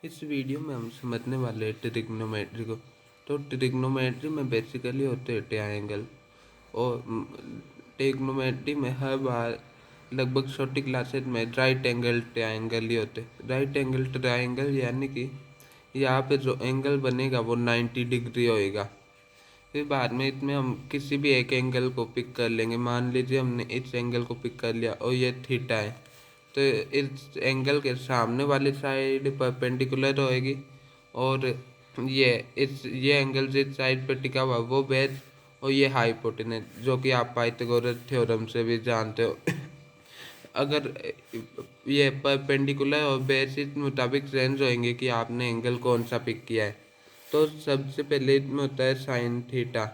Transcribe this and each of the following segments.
इस वीडियो में हम समझने वाले हैं ट्रिग्नोमेट्री को। तो ट्रिग्नोमेट्री में बेसिकली होते हैं ट्रायंगल, और ट्रिग्नोमेट्री में हर बार लगभग छोटी क्लासेज में राइट एंगल ट्रायंगल ही होते हैं। राइट एंगल ट्रायंगल यानी कि यहाँ पे जो एंगल बनेगा वो 90 डिग्री होएगा। फिर बाद में इसमें हम किसी भी एक एंगल को पिक कर लेंगे। मान लीजिए हमने इस एंगल को पिक कर लिया और ये थीटा है, तो इस एंगल के सामने वाली साइड परपेंडिकुलर होएगी, और ये एंगल जिस साइड पर टिका हुआ वो बेस, और ये हाइपोटेनस, जो कि आप पाइथागोरस थ्योरम से भी जानते हो। अगर ये परपेंडिकुलर और बेस इस मुताबिक चेंज होंगे कि आपने एंगल कौन सा पिक किया है। तो सबसे पहले इसमें होता है sine theta.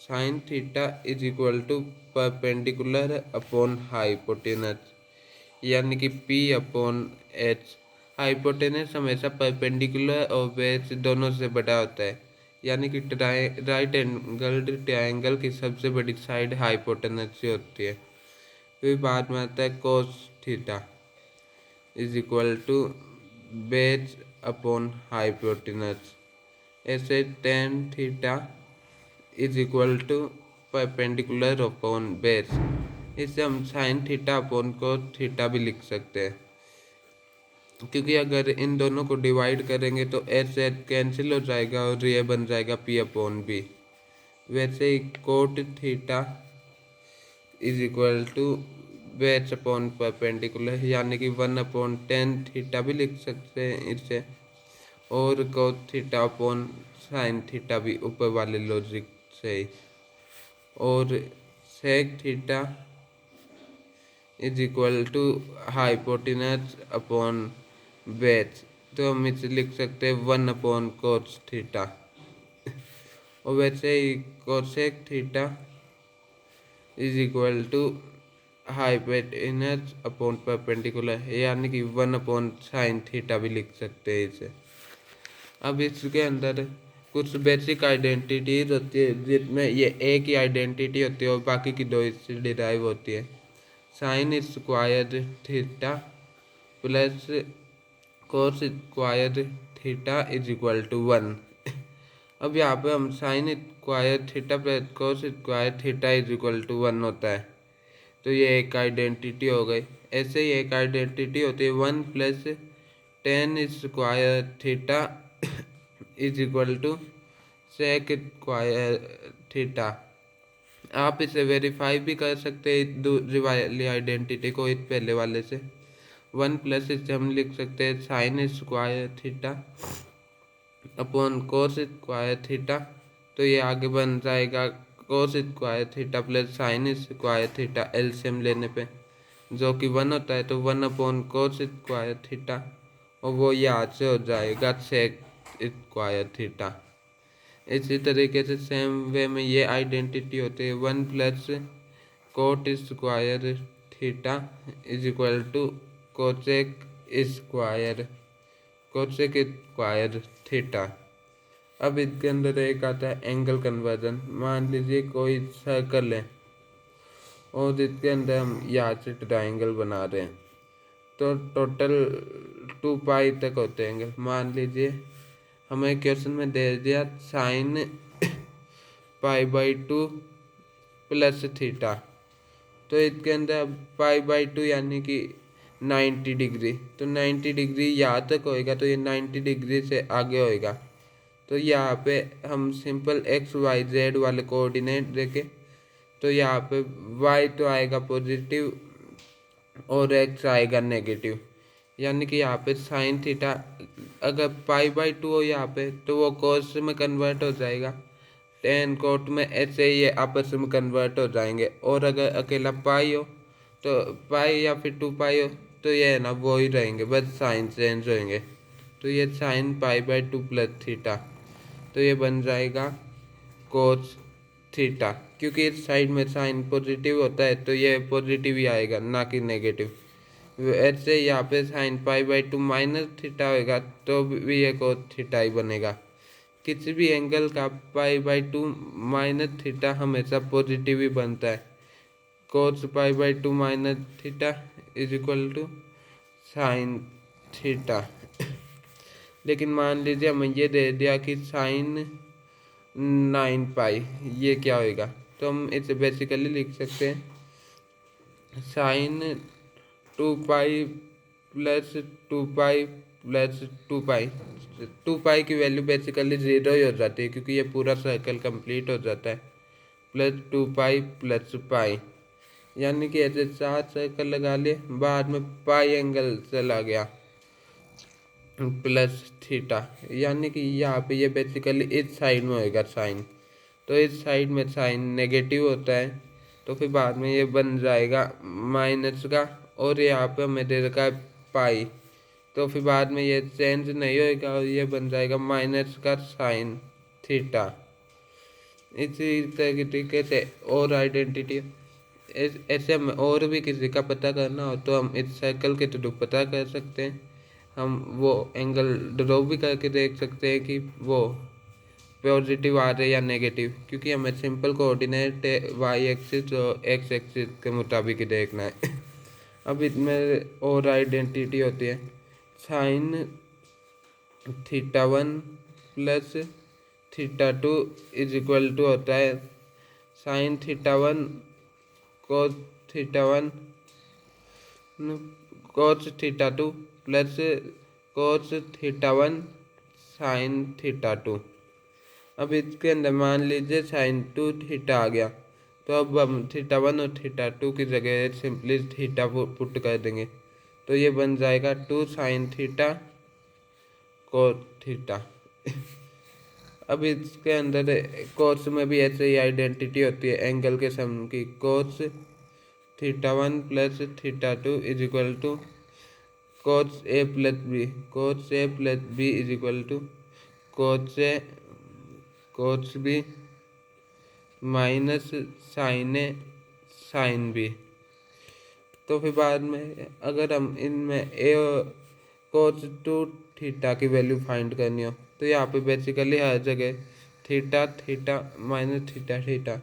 Sine theta is equal to perpendicular upon hypotenuse, यानी कि P अपॉन H। हाइपोटेनस हमेशा परपेंडिकुलर और बेस दोनों से बड़ा होता है, यानी कि राइट एंगल्ड ट्रायंगल की सबसे बड़ी साइड हाइपोटेनस से होती है। फिर बाद में आता है cos theta is equal to base upon hypotenuse. ऐसे tan theta is equal to perpendicular upon base. इससे हम sine theta upon cos theta भी लिख सकते हैं, क्योंकि अगर इन दोनों को डिवाइड करेंगे तो एच एच कैंसिल हो जाएगा और ये बन जाएगा P अपॉन बी। वैसे ही cot theta is equal to base upon perpendicular, यानी कि 1/10 थीटा भी लिख सकते हैं इससे, और cot theta upon sine theta भी ऊपर वाले लॉजिक से ही, और sec theta is equal to hypotenuse upon base. तो हम इसे लिख सकते हैं 1/cos थीटा। और वैसे ही cosec theta is equal to hypotenuse upon perpendicular, यानी कि 1/sin थीटा भी लिख सकते हैं इसे। अब इसके अंदर कुछ बेसिक आइडेंटिटीज होती है, जिसमें ये एक ही आइडेंटिटी होती है और बाकी की दो इससे डिराइव होती है। Sine square theta plus cos square theta is equal to 1। अब यहाँ पे हम sine square theta plus cos square theta is equal to 1 होता है, तो ये एक आइडेंटिटी हो गई। ऐसे ही एक आइडेंटिटी होती है 1 plus tan square theta is equal to sec square theta. आप इसे वेरीफाई भी कर सकते हैं दूसरी वाली आइडेंटिटी को इस पहले वाले से। 1 प्लस इसे हम लिख सकते हैं साइन स्क्वायर थीटा अपॉन कोस स्क्वायर थीटा, तो ये आगे बन जाएगा cos square theta plus sign square theta LCM लेने पे, जो कि 1 होता है, तो 1/cos स्क्वायर थीटा, और वो यहाँ से हो जाएगा सेक स्क्वायर थीटा। इसी तरीके से सेम वे में ये आइडेंटिटी होती है 1 plus cot square theta is equal to cosec square theta. अब इसके अंदर एक आता है एंगल कन्वर्जन। मान लीजिए कोई सर्कल है और इसके अंदर हम यहाँ से ट्राइंगल बना रहे हैं, तो टोटल 2 पाई तक होते हैं एंगल। मान लीजिए हमें क्वेश्चन में दे दिया साइन π/2 प्लस थीटा, तो इसके अंदर π/2 यानी कि 90 डिग्री, तो 90 डिग्री यहाँ तक होएगा, तो ये 90 डिग्री से आगे होएगा। तो यहाँ पे हम सिंपल XYZ वाले कोऑर्डिनेट देके, तो यहाँ पे Y तो आएगा पॉजिटिव और X आएगा नेगेटिव, यानी कि यहाँ पे साइन थीटा अगर π/2 हो यहाँ पे, तो वो कोस में कन्वर्ट हो जाएगा, टेन कोट में ऐसे ही ये आपस में कन्वर्ट हो जाएंगे। और अगर अकेला पाई हो, तो पाई या फिर 2 पाई हो, तो ये है ना वो ही रहेंगे, बस साइन चेंज होंगे। तो ये साइन π/2 प्लस थीटा, तो ये बन जाएगा कोस थीटा, क्योंकि इस साइड में साइन पॉजिटिव होता है, तो ये पॉजिटिव ही आएगा ना कि नेगेटिव। ऐसे यहाँ पे साइन π/2 माइनस थीटा होगा, तो भी ये कोस थीटा ही बनेगा। किसी भी एंगल का π/2 माइनस थीटा हमेशा पॉजिटिव ही बनता है। Cos π/2 minus theta is equal to sine theta. लेकिन मान लीजिए हमें ये दे दिया कि साइन 9 पाई, ये क्या होएगा? तो हम इसे बेसिकली लिख सकते हैं sine 2 pi plus 2 pi plus 2 pi. 2 pi की वैल्यू बेसिकली 0 ही हो जाती है क्योंकि ये पूरा सर्कल कंप्लीट हो जाता है। प्लस 2 पाई प्लस पाई, यानी कि ऐसे 4 सर्कल लगा लिए, बाद में पाई एंगल चला गया प्लस थीटा, यानी कि यहाँ पे ये बेसिकली इस साइड में होएगा साइन। तो इस साइड में साइन नेगेटिव होता है, तो फिर बाद में ये बन जाएगा माइनस का, और यहाँ पे हमें दे रखा है पाई, तो फिर बाद में ये चेंज नहीं होएगा और ये बन जाएगा माइनस का साइन थीटा। इसी तरीके से और आइडेंटिटी ऐसे हम और भी किसी का पता करना हो तो हम इस सर्कल के थ्रू पता कर सकते हैं। हम वो एंगल ड्रॉ भी करके देख सकते हैं कि वो पॉजिटिव आ रहा है या नेगेटिव, क्योंकि हमें सिंपल कोऑर्डिनेट वाई एक्सिस और एक्स एक्सिस के मुताबिक ही देखना है। अब इसमें और आइडेंटिटी होती है sine theta 1 plus theta 2 is equal to होता है sine theta 1 cos theta 1 cos theta 2 plus cos theta 1 sine theta 2। अब इसके अंदर मान लीजिए साइन 2 थीटा आ गया, तो अब हम थीटा 1 और थीटा 2 की जगह सिंपली थीटा पुट कर देंगे, तो ये बन जाएगा 2 साइन थीटा कोस थीटा। अब इसके अंदर कोस में भी ऐसे ही आइडेंटिटी होती है एंगल के सम की, cos theta 1 plus theta 2 is equal to cos A plus B, cos A plus B is equal to cos B minus sine A sine B. तो फिर बाद में अगर हम इनमें ए कोस 2 थीटा की वैल्यू फाइंड करनी हो तो यहाँ पे बेसिकली हर जगह theta theta minus theta theta,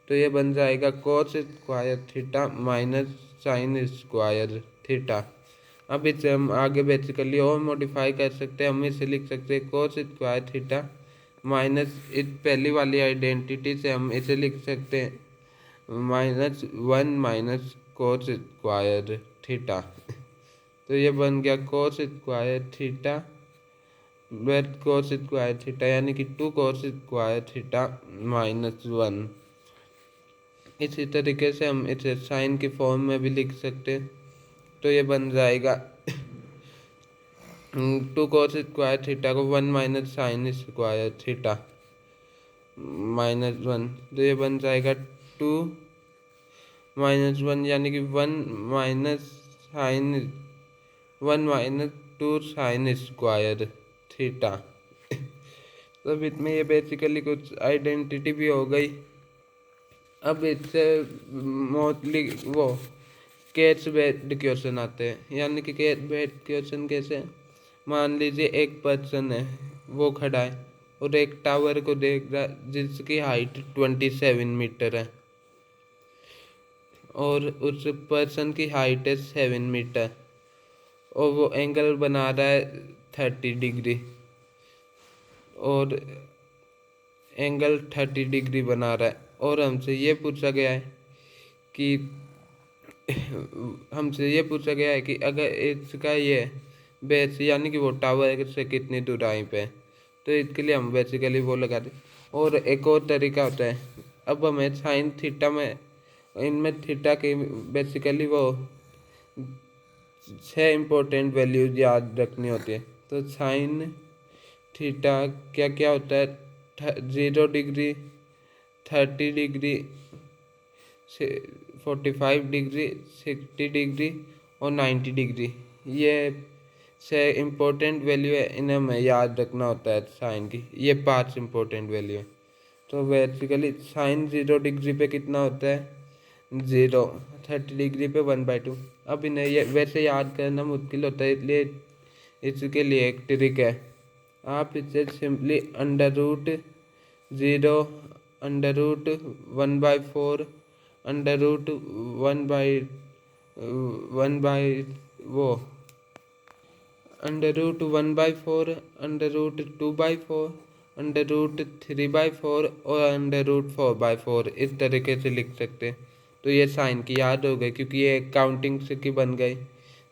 तो ये बन जाएगा cos square theta minus sine square theta. अब इसे हम आगे बेसिकली और मॉडिफाई कर सकते हैं, हम इसे लिख सकते हैं कोस स्क्वायर थीटा माइनस इस पहली वाली आइडेंटिटी से हम इसे लिख सकते हैं -1 माइनस कोस स्क्वायर थीटा। तो ये बन गया कोस square theta plus cos square theta, यानी कि 2 कोस स्क्वायर थीटा -1। इसी तरीके से हम इसे साइन की फॉर्म में भी लिख सकते हैं, तो ये बन जाएगा 2 कोस स्क्वायर थीटा को 1 माइनस साइन स्क्वायर थीटा -1, तो ये बन जाएगा 2 -1, यानी कि 1 minus sine 1 minus 2 sine square theta. तो इसमें ये बेसिकली कुछ आइडेंटिटी भी हो गई। अब इससे मोस्टली वो केस बेस्ड क्वेश्चन आते हैं, यानी कि केस बेस्ड क्वेश्चन कैसे? मान लीजिए एक पर्सन है, वो खड़ा है और एक टावर को देख रहा है जिसकी हाइट 27 मीटर है और उस पर्सन की हाइट है 7 मीटर और वो एंगल बना रहा है 30 डिग्री, और एंगल 30 डिग्री बना रहा है, और हमसे ये पूछा गया है कि अगर इसका ये बेस, यानी कि वो टावर से कितनी दूराई पे है, तो इसके लिए हम बेसिकली वो लगाते। और एक और तरीका होता है, अब हमें साइन थीटा में इनमें थीटा की बेसिकली वो 6 इम्पोर्टेंट वैल्यूज याद रखनी होती है। तो साइन थीटा क्या क्या होता है? 0 डिग्री, 30 डिग्री, 45 डिग्री, 60 डिग्री और 90 डिग्री। ये 6 इम्पोर्टेंट वैल्यू है, इन्हें हमें याद रखना होता है साइन की, ये 5 इम्पोर्टेंट वैल्यू है। तो बेसिकली साइन 0 डिग्री पे कितना होता है? 0। 30 डिग्री पे 1/2। अब इन्हें ये वैसे याद करना मुश्किल होता है, इसलिए इसके लिए एक ट्रिक है। आप इसे सिंपली √0 √1/4 √1 बाई वो √1/4, √2/4, √3/4 और √4/4 इस तरीके से लिख सकते हैं। तो ये साइन की याद हो गई क्योंकि ये काउंटिंग से की बन गई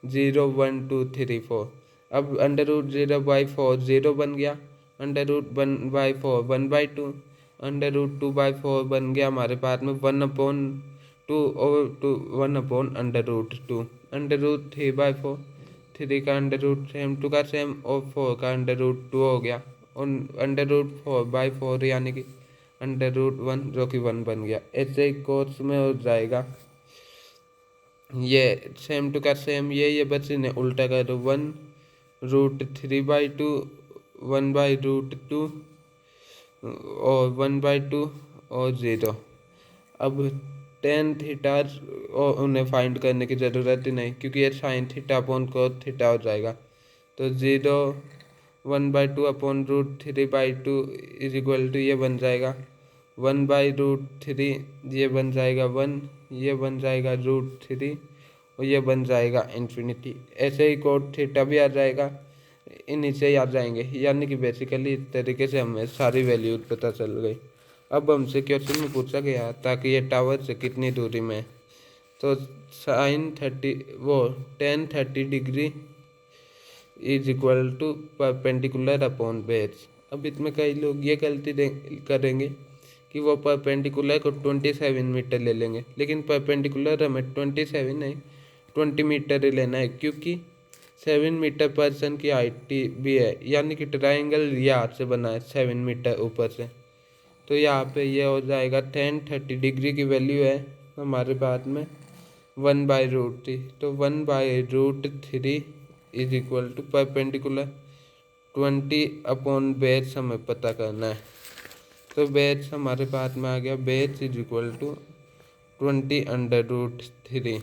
0 1 2 3 4। अब √0/4 0 बन गया, √1/4 1/2, √2/4 बन गया हमारे पास में 1/2 और 1/√2, √3/4 3 का अंडर रूट सेम 2 का सेम और 4 का √2 हो गया, और √4/4 यानी कि √1 जो कि 1 बन गया। ऐसे ही कोर्स में हो जाएगा ये सेम 2 का सेम ये बस इन्हें उल्टा कर दो 1√3/2 1/√2 और 1/2 और 0। अब टेन थीटा और उन्हें फाइंड करने की ज़रूरत ही नहीं क्योंकि ये sign theta upon cos theta हो जाएगा। तो 0 1/2 अपॉन √3/2 इज इक्वल टू ये बन जाएगा 1/√3, ये बन जाएगा 1, ये बन जाएगा √3 और ये बन जाएगा इन्फिनिटी। ऐसे ही कोट थीटा भी आ जाएगा, नीचे ही आ जाएंगे, यानी कि बेसिकली इस तरीके से हमें सारी वैल्यूज पता चल गई। अब हमसे क्वेश्चन में पूछा गया ताकि ये टावर से कितनी दूरी में, तो sine 30 is equal to perpendicular upon base. अब इसमें कई लोग ये गलती करेंगे कि वो परपेंडिकुलर को 27 मीटर ले लेंगे, लेकिन परपेंडिकुलर हमें 27 नहीं 20 मीटर ही लेना है क्योंकि 7 मीटर पर्सन की हाइट भी है, यानी कि ट्राइंगल यहाँ से बना है 7 मीटर ऊपर से। तो यहाँ पे ये हो जाएगा 10 30 की वैल्यू है हमारे पास में 1/√3, तो 1/√3 is equal to perpendicular 20 upon base हमें पता करना है। तो बेस हमारे पास में आ गया, बेस इज इक्वल टू 20 √3।